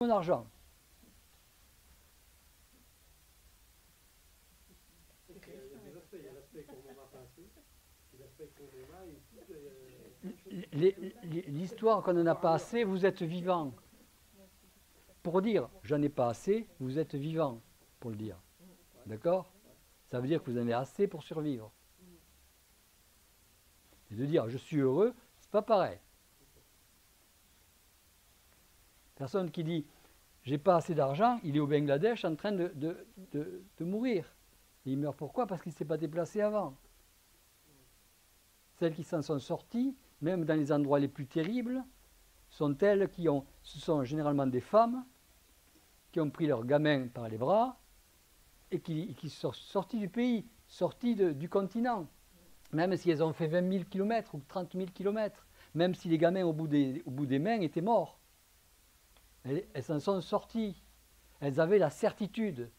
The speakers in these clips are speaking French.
mon argent. L'histoire qu'on n'en a pas assez, vous êtes vivant. Pour dire j'en ai pas assez, vous êtes vivant pour le dire. D'accord? Ça veut dire que vous en avez assez pour survivre. Et de dire je suis heureux, c'est pas pareil. Personne qui dit j'ai pas assez d'argent, il est au Bangladesh en train de mourir. Et il meurt pourquoi? Parce qu'il ne s'est pas déplacé avant. Celles qui s'en sont sorties, même dans les endroits les plus terribles, sont elles qui ont, ce sont généralement des femmes qui ont pris leurs gamins par les bras et qui sont sortis du pays, sortis du continent. Même si elles ont fait 20 000 km ou 30 000 km, même si les gamins au bout des mains étaient morts. Elles s'en sont sorties. Elles avaient la certitude.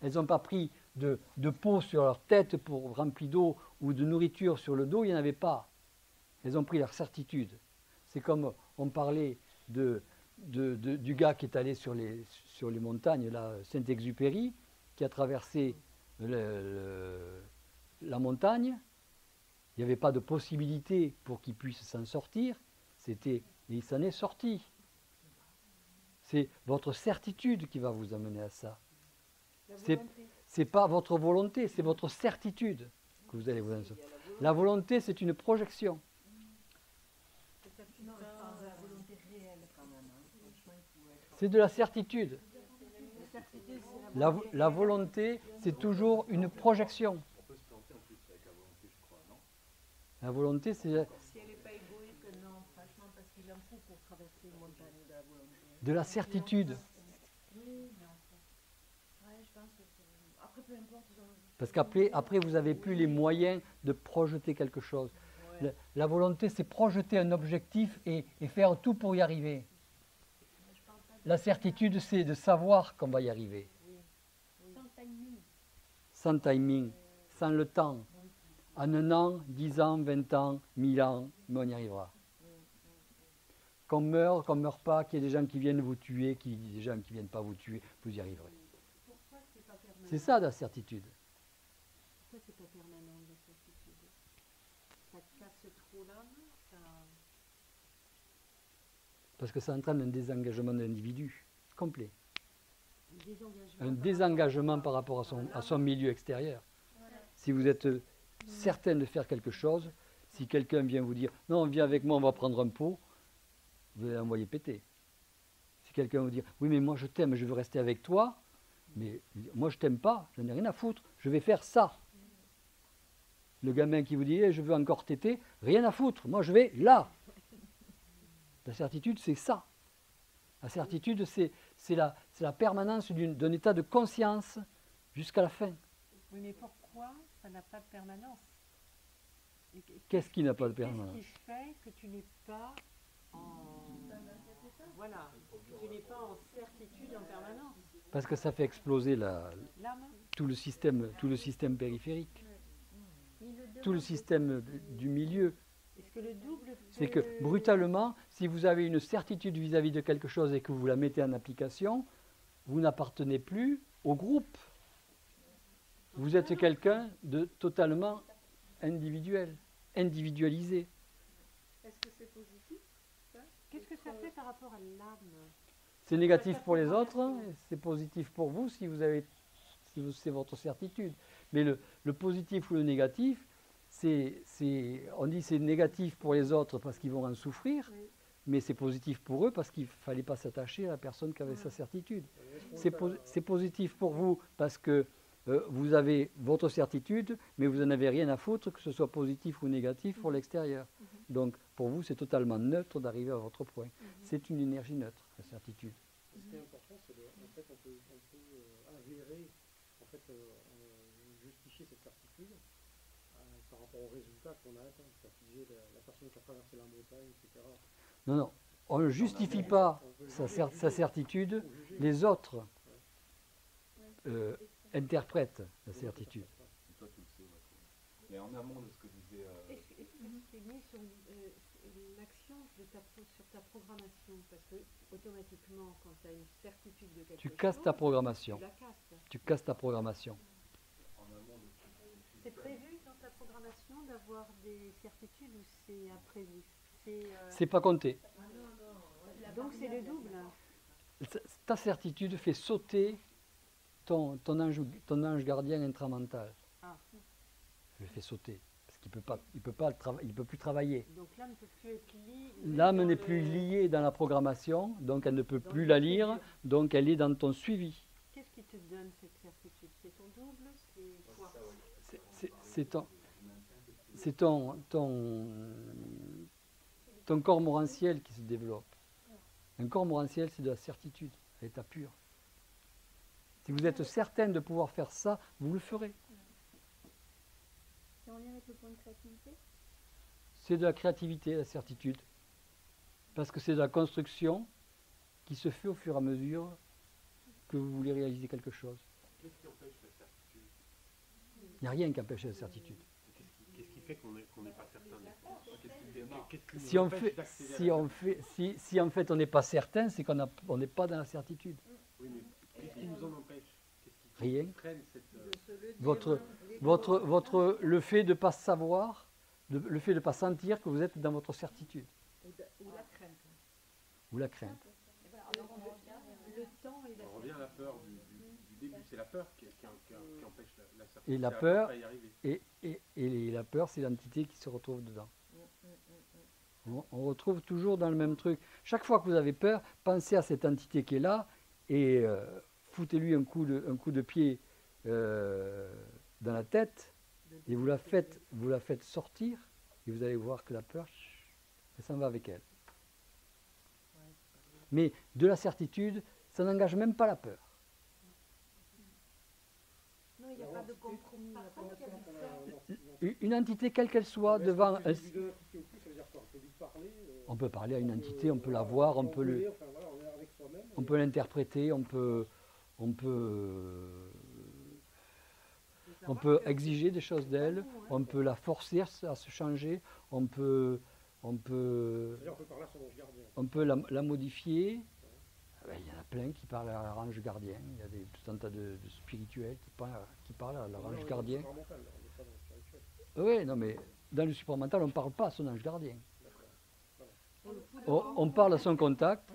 Elles n'ont pas pris de peau sur leur tête pour remplir d'eau ou de nourriture sur le dos, il n'y en avait pas. Elles ont pris leur certitude. C'est comme on parlait du gars qui est allé sur les montagnes, là, Saint-Exupéry, qui a traversé la montagne. Il n'y avait pas de possibilité pour qu'il puisse s'en sortir. Et il s'en est sorti. C'est votre certitude qui va vous amener à ça. C'est pas votre volonté, c'est votre certitude que vous allez vous en sortir. La volonté, c'est une projection. C'est de la certitude. La volonté, c'est toujours une projection. La volonté, c'est... Si elle n'est pas égoïste, non, franchement, parce qu'il en faut pour traverser une montagne de la volonté. De la certitude. Oui, mais enfin. Ouais, je pense que après, peu importe. Parce qu'après, vous n'avez plus les moyens de projeter quelque chose. Ouais. La volonté, c'est projeter un objectif et faire tout pour y arriver. La certitude, c'est de savoir qu'on va y arriver. Sans timing. Sans timing, sans le temps. En 1 an, 10 ans, 20 ans, 1000 ans, mais on y arrivera. Qu'on meurt pas, qu'il y ait des gens qui viennent vous tuer, qu'il y ait des gens qui ne viennent pas vous tuer, vous y arriverez. C'est ça la certitude. Pourquoi c'est pas permanent la certitude? Ça casse trop l'âme, ça... Parce que ça entraîne un désengagement de l'individu complet. Un désengagement par rapport à son milieu extérieur. Si vous êtes certain de faire quelque chose, si quelqu'un vient vous dire « Non, viens avec moi, on va prendre un pot », vous allez l'envoyer péter. Si quelqu'un vous dit « Oui, mais moi je t'aime, je veux rester avec toi », mais moi je t'aime pas, j'en ai rien à foutre, je vais faire ça. Le gamin qui vous dit « Je veux encore téter », rien à foutre, moi je vais là. La certitude, c'est ça. La certitude, c'est la permanence d'un état de conscience jusqu'à la fin. Oui, mais pourquoi ça n'a pas de permanence? Qu'est-ce qui n'a pas de permanence? Qu'est-ce qui fait que tu n'es pas en... Voilà, que tu n'es pas en certitude en permanence? Parce que ça fait exploser tout le système périphérique, tout le système du milieu. C'est que brutalement, si vous avez une certitude vis-à-vis de quelque chose et que vous la mettez en application, vous n'appartenez plus au groupe. Vous êtes quelqu'un de totalement individuel, individualisé. Est-ce que c'est positif? Qu'est-ce que ça fait par rapport à l'âme? C'est négatif pour les autres, c'est positif pour vous si c'est votre certitude. Mais le positif ou le négatif, on dit c'est négatif pour les autres parce qu'ils vont en souffrir, oui. Mais c'est positif pour eux parce qu'il ne fallait pas s'attacher à la personne qui avait sa certitude. C'est positif pour vous parce que vous avez votre certitude, mais vous n'en avez rien à foutre, que ce soit positif ou négatif pour l'extérieur. Donc pour vous, c'est totalement neutre d'arriver à votre point. C'est une énergie neutre, la certitude. Ce qui est important, c'est qu'en fait, on peut avérer, justifier cette certitude par rapport aux résultats qu'on a atteints. La personne qui a traversé la montagne, etc. Non, on ne justifie pas sa certitude, les autres interprètent la certitude. Toi, tu le sais, mais en amont de ce que disait... Est-ce que c'est mis sur l'action sur ta programmation, parce que automatiquement, quand tu as une certitude de quelque Tu chose, casses ta programmation. tu la casses. Tu casses ta programmation. C'est prévu dans ta programmation d'avoir des certitudes ou c'est imprévu? C'est pas compté. Donc c'est le double. Ta certitude fait sauter ton ange gardien intramental. Ah. Je le fais sauter. Parce qu'il il peut plus travailler. Donc l'âme ne peut plus être liée. L'âme n'est plus liée dans la programmation, donc elle ne peut plus la lire, donc elle est dans ton suivi. Qu'est-ce qui te donne cette certitude? C'est ton double? C'est quoi? C'est ton corps morantiel qui se développe. Un corps morantiel, c'est de la certitude, à l'état pur. Si vous êtes certaine de pouvoir faire ça, vous le ferez. C'est en lien avec le point de créativité? C'est de la créativité, la certitude. Parce que c'est de la construction qui se fait au fur et à mesure que vous voulez réaliser quelque chose. Qu'est-ce qui empêche la certitude? Il n'y a rien qui empêche la certitude. Qu'est-ce qui fait qu'on n'est pas certain des choses? Si en fait on n'est pas certain, c'est qu'on n'est pas dans la certitude. Oui, mais qu'est-ce qui nous en empêche? Rien. Freine cette, Le fait de ne pas savoir, le fait de ne pas sentir que vous êtes dans votre certitude. Ou la crainte. Ou la crainte. Le temps et la on revient à la peur du début. C'est la peur qui empêche la certitude. Et la peur, et la peur, c'est l'entité qui se retrouve dedans. On retrouve toujours dans le même truc. Chaque fois que vous avez peur, pensez à cette entité qui est là et foutez-lui un coup de pied dans la tête et vous la faites sortir et vous allez voir que la peur, elle s'en va avec elle. Mais de la certitude, ça n'engage même pas la peur. Non, il n'y a pas de compromis. Une entité, quelle qu'elle soit, devant... On peut parler à une entité, on peut la voir, on peut l'interpréter, on peut exiger des choses d'elle, on peut la forcer à se changer, on peut la modifier. Il y en a plein qui parlent à l'ange gardien, il y a tout un tas de spirituels qui parlent à l'ange gardien. Oui, non mais dans le supramental, on ne parle pas à son ange gardien. On parle à son contact,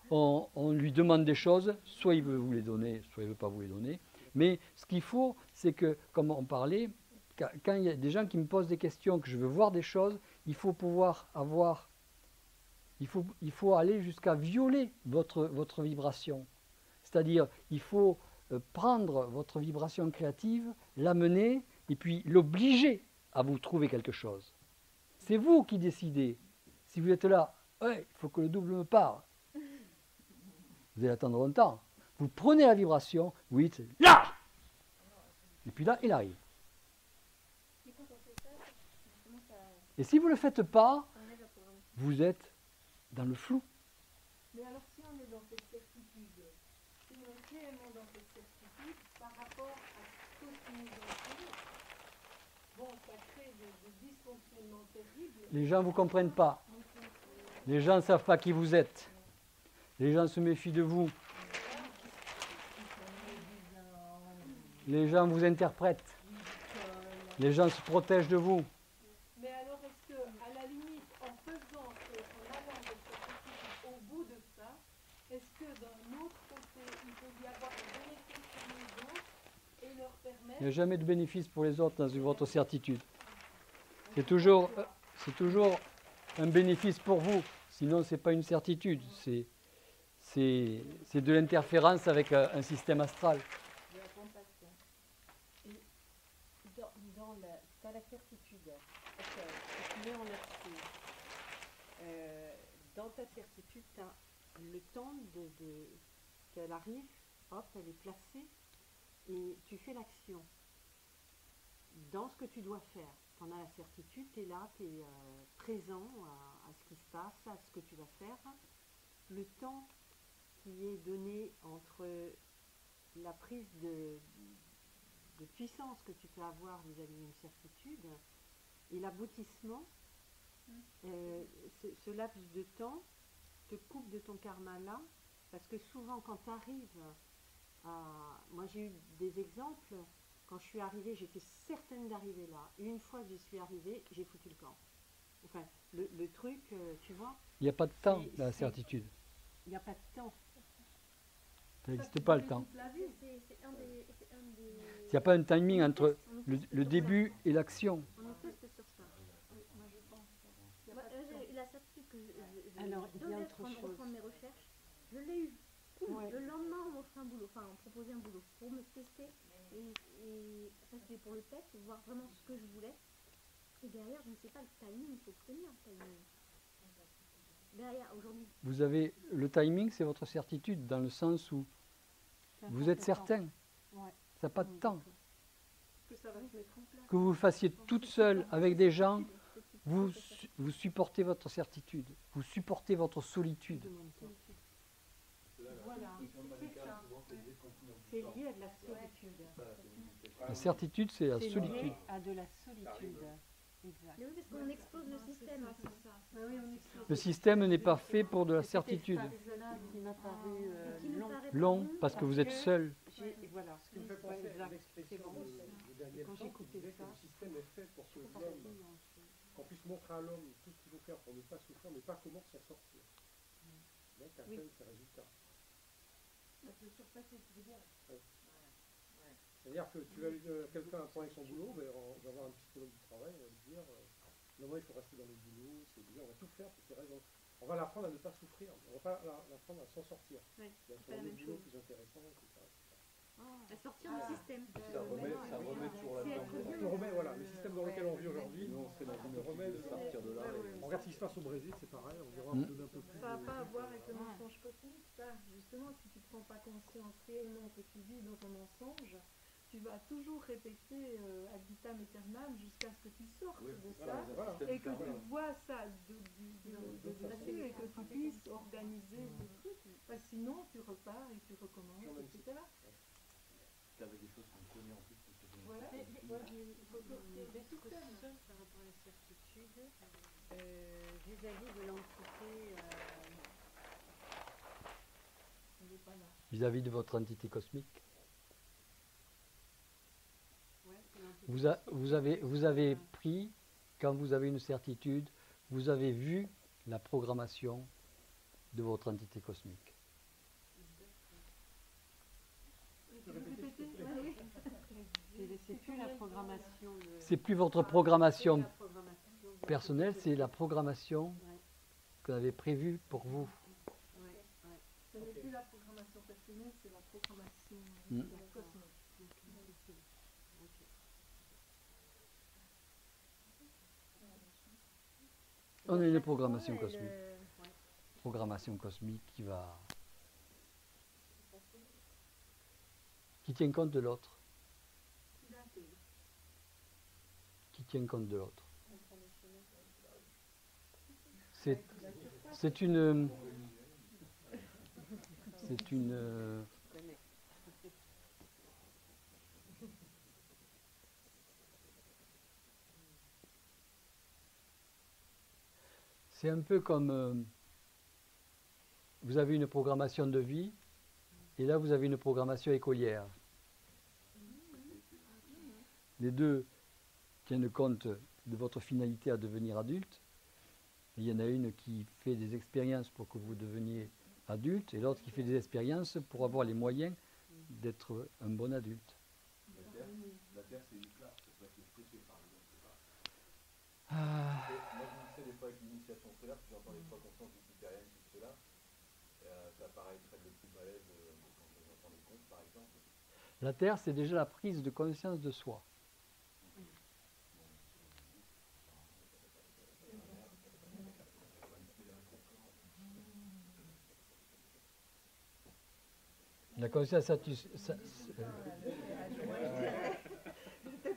on lui demande des choses, soit il veut vous les donner, soit il ne veut pas vous les donner. Mais ce qu'il faut, c'est que, comme on parlait, quand il y a des gens qui me posent des questions, que je veux voir des choses, il faut pouvoir avoir, il faut aller jusqu'à violer votre vibration. C'est-à-dire, il faut prendre votre vibration créative, l'amener, et puis l'obliger à vous trouver quelque chose. C'est vous qui décidez. Si vous êtes là, ouais, il faut que le double me parle. Vous allez attendre longtemps. Vous prenez la vibration, vous dites là. Et puis là, il arrive. Et si vous ne le faites pas, vous êtes dans le flou. Mais alors si on est dans cette certitude, si on est réellement dans cette certitude par rapport à ce qui nous entoure, bon, ça crée des dysfonctionnements terribles. Les gens ne vous comprennent pas. Les gens ne savent pas qui vous êtes. Les gens se méfient de vous. Les gens vous interprètent. Les gens se protègent de vous. Mais alors est-ce que, à la limite, en faisant, en allant de cette certitude au bout de ça, est-ce que d'un autre côté, il peut y avoir un bénéfice pour les autres et leur permettre... Il n'y a jamais de bénéfice pour les autres dans votre certitude. C'est toujours un bénéfice pour vous. Sinon, ce n'est pas une certitude. C'est de l'interférence avec un système astral. Dans la certitude, tu mets en action. Dans ta certitude, tu as le temps qu'elle arrive, hop, elle est placée, et tu fais l'action. Dans ce que tu dois faire, pendant la certitude, tu es là, tu es présent à ce qui se passe, à ce que tu vas faire. Le temps qui est donné entre la prise de puissance que tu peux avoir vis-à-vis d'une certitude et l'aboutissement, ce laps de temps te coupe de ton karma là, parce que souvent quand tu arrives à... Moi j'ai eu des exemples, quand je suis arrivée, j'étais certaine d'arriver là. Et une fois que j'y suis arrivée, j'ai foutu le camp. Enfin, le truc, tu vois, Il n'y a pas de temps C'est- dans la c'est- certitude. il n'y a pas de temps. Ça n'existe pas le temps. Toute la vie. C'est un des. Il n'y a pas un timing On entre teste- on le teste sur début ça. et l'action. On est teste sur ça. Moi, je pense qu'il y a Moi, pas de temps. j'ai la certitude que Alors, il y a devais autre reprendre chose. mes recherches. Je l'ai eu. Poum, Ouais. Le lendemain, on m'offre un boulot. Enfin, on proposait un boulot pour me tester. Et ça, c'était pour le test, voir vraiment ce que je voulais. Et derrière, je ne sais pas le timing, il faut tenir le timing. Derrière, aujourd'hui, Vous avez le timing, c'est votre certitude, dans le sens où C'est un vous êtes certain temps. certain. Ouais. Ça n'a pas de Oui, temps. d'accord. Que ça va se mettre en place. Que vous le fassiez toute seule avec des gens, vous supportez votre certitude. Vous supportez votre solitude. Demande pas. Voilà, c'est ça. C'est lié à de la solitude. La certitude, c'est la C'est solitude. lié à de la solitude. Exact. mais oui, parce qu'on expose le système. C'est ça. Ah oui, on explose. Le système n'est pas fait pour de la certitude. C'était ça qui m'a paru Qui nous long. paraît pas Long, bon, parce que vous êtes seul. Voilà. Ce qui me fait penser à Exact. l'expression C'est bon. de Daniel Quand San, qui j'écoutais disait que ça, le système est fait pour sauver l'homme, qu'on puisse montrer à l'homme tout ce qu'il faut faire pour ne pas souffrir, mais pas comment s'en sortir. Donc atteindre ses résultats. C'est-à-dire que tu as quelqu'un à un point avec son boulot, ben, on va avoir un psychologue du travail, on va lui dire non, il faut rester dans le boulot, c'est bien, on va tout faire pour tes raisons. On va l'apprendre à ne pas souffrir, on va pas l'apprendre à s'en sortir. Ouais, Il va c'est pas la trouver le même boulot chose. plus intéressant, etc. À sortir du système. Ça remet toujours la C'est dedans. être On te remet, voilà, le système dans lequel on vit aujourd'hui, Nous, on serait dans on une te remet optique de dedans. sortir de là. On regarde ce qui se passe au Brésil, c'est pareil, on dira, on Mm. donne un peu plus Ça n'a de... pas à voir avec le mensonge cosmique, ça. Justement, si tu ne prends pas conscience réellement que tu vis dans ton mensonge, tu vas toujours répéter ad vitam aeternam jusqu'à ce que tu sortes Oui, de Voilà, ça voilà. et que tu Voilà. vois ça de dessus et que tu puisses organiser des trucs. Parce que sinon, tu repars et tu recommences, etc. Avec des choses qu'on connaît en plus. Voilà. Voilà. Il faut sortir du D'être système. seul par rapport à la certitude vis-à-vis de l'entité. On n'est pas là. Vis-à-vis de votre entité cosmique. Ouais, c'est l'entité Vous avez pris, quand vous avez une certitude, vous avez vu la programmation de votre entité cosmique. Tu peux répéter? Oui. C'est plus la programmation. C'est plus votre programmation la programmation de- personnelle, c'est la programmation Ouais, que vous avez prévue pour vous. ouais, ouais. Ce n'est plus la programmation personnelle, c'est la programmation Mm. cosmique. Ok. On a une programmation Elle, cosmique. Programmation cosmique qui tient compte de l'autre. Qui tient compte de l'autre. C'est une c'est un peu comme vous avez une programmation de vie et là vous avez une programmation écolière. Les deux tiennent compte de votre finalité à devenir adulte. Il y en a une qui fait des expériences pour que vous deveniez adulte et l'autre qui fait des expériences pour avoir les moyens d'être un bon adulte. La Terre, c'est une classe, c'est pas que l'esprit fait, par exemple. C'est pas. Ah, Moi, je me sais des fois avec l'initiation solaire, puis j'entends des fois conscience du supérieur, tout cela. Ça paraît très le plus balèze quand j'entends les contes, par exemple. la Terre, c'est déjà la prise de conscience de soi. La conscience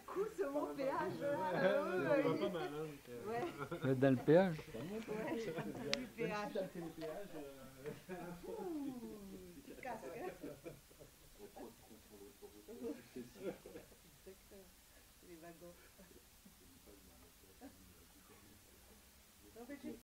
Coup sur mon péage. Pas mal, hein, vous êtes dans le péage. Du péage. Les wagons. En fait, j'ai